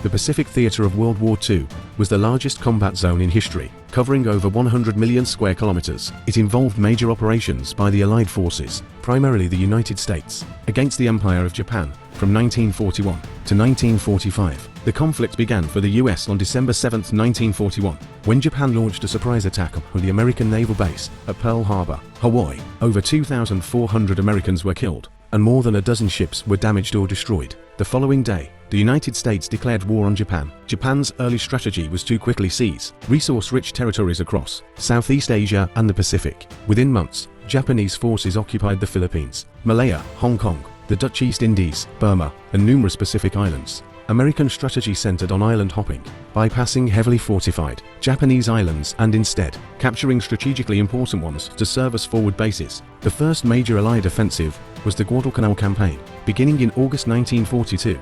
The Pacific theater of World War II was the largest combat zone in history, covering over 100 million square kilometers. It involved major operations by the Allied forces, primarily the United States, against the Empire of Japan from 1941 to 1945. The conflict began for the US on December 7, 1941, when Japan launched a surprise attack on the American naval base at Pearl Harbor, Hawaii. Over 2,400 Americans were killed, and more than a dozen ships were damaged or destroyed. The following day, the United States declared war on Japan. Japan's early strategy was to quickly seize resource-rich territories across Southeast Asia and the Pacific. Within months, Japanese forces occupied the Philippines, Malaya, Hong Kong, the Dutch East Indies, Burma, and numerous Pacific islands. American strategy centered on island hopping, bypassing heavily fortified Japanese islands and instead capturing strategically important ones to serve as forward bases. The first major Allied offensive was the Guadalcanal campaign, beginning in August 1942.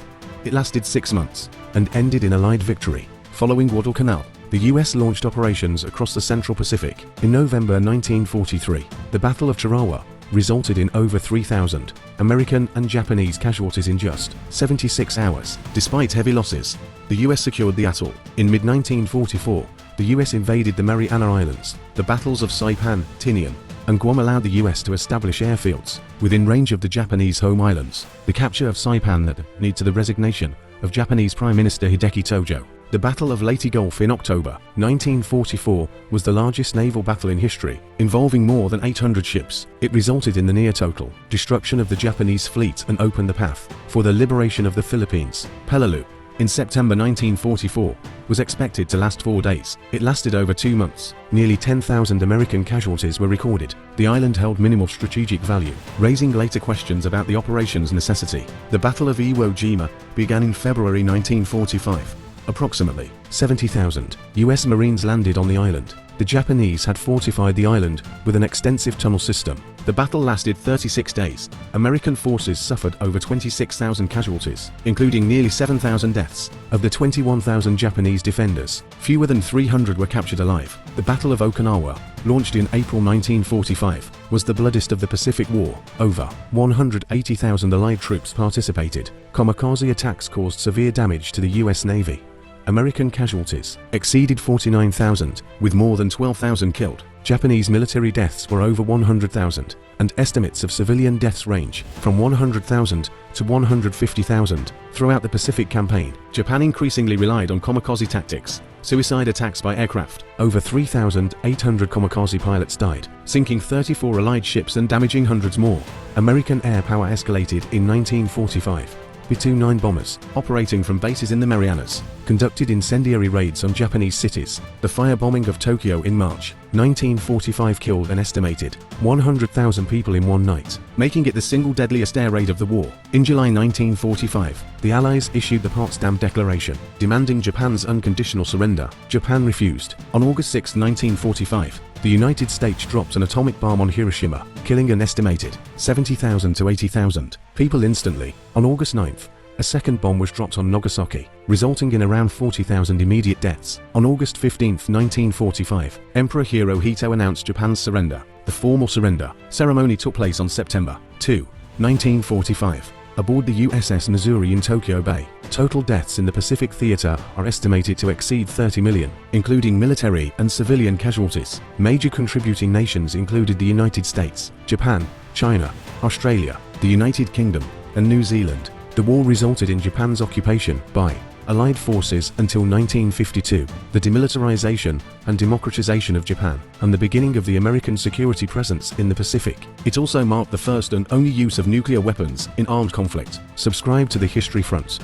It lasted 6 months and ended in Allied victory. Following Guadalcanal, the US launched operations across the Central Pacific. In November 1943, the Battle of Tarawa resulted in over 3,000 American and Japanese casualties in just 76 hours. Despite heavy losses, the US secured the atoll. In mid-1944, the US invaded the Mariana Islands. The battles of Saipan, Tinian, and Guam allowed the US to establish airfields within range of the Japanese home islands. The capture of Saipan led to the resignation of Japanese Prime Minister Hideki Tojo. The Battle of Leyte Gulf in October 1944 was the largest naval battle in history, involving more than 800 ships. It resulted in the near-total destruction of the Japanese fleet and opened the path for the liberation of the Philippines. Peleliu, in September 1944, was expected to last 4 days. It lasted over 2 months. Nearly 10,000 American casualties were recorded. The island held minimal strategic value, raising later questions about the operation's necessity. The Battle of Iwo Jima began in February 1945. Approximately 70,000 US Marines landed on the island. The Japanese had fortified the island with an extensive tunnel system. The battle lasted 36 days. American forces suffered over 26,000 casualties, including nearly 7,000 deaths. Of the 21,000 Japanese defenders, fewer than 300 were captured alive. The Battle of Okinawa, launched in April 1945, was the bloodiest of the Pacific War. Over 180,000 Allied troops participated. Kamikaze attacks caused severe damage to the US Navy. American casualties exceeded 49,000, with more than 12,000 killed. Japanese military deaths were over 100,000, and estimates of civilian deaths range from 100,000 to 150,000. Throughout the Pacific campaign, Japan increasingly relied on kamikaze tactics, suicide attacks by aircraft. Over 3,800 kamikaze pilots died, sinking 34 Allied ships and damaging hundreds more. American air power escalated in 1945. B-29 bombers, operating from bases in the Marianas, conducted incendiary raids on Japanese cities. The firebombing of Tokyo in March 1945 killed an estimated 100,000 people in one night, making it the single deadliest air raid of the war. In July 1945, the Allies issued the Potsdam Declaration, demanding Japan's unconditional surrender. Japan refused. On August 6, 1945, the United States dropped an atomic bomb on Hiroshima, killing an estimated 70,000 to 80,000 people instantly. On August 9th, a second bomb was dropped on Nagasaki, resulting in around 40,000 immediate deaths. On August 15, 1945, Emperor Hirohito announced Japan's surrender. The formal surrender ceremony took place on September 2, 1945, aboard the USS Missouri in Tokyo Bay. Total deaths in the Pacific theater are estimated to exceed 30 million, including military and civilian casualties. Major contributing nations included the United States, Japan, China, Australia, the United Kingdom, and New Zealand. The war resulted in Japan's occupation by Allied forces until 1952, the demilitarization and democratization of Japan, and the beginning of the American security presence in the Pacific. It also marked the first and only use of nuclear weapons in armed conflict. Subscribe to the History Front.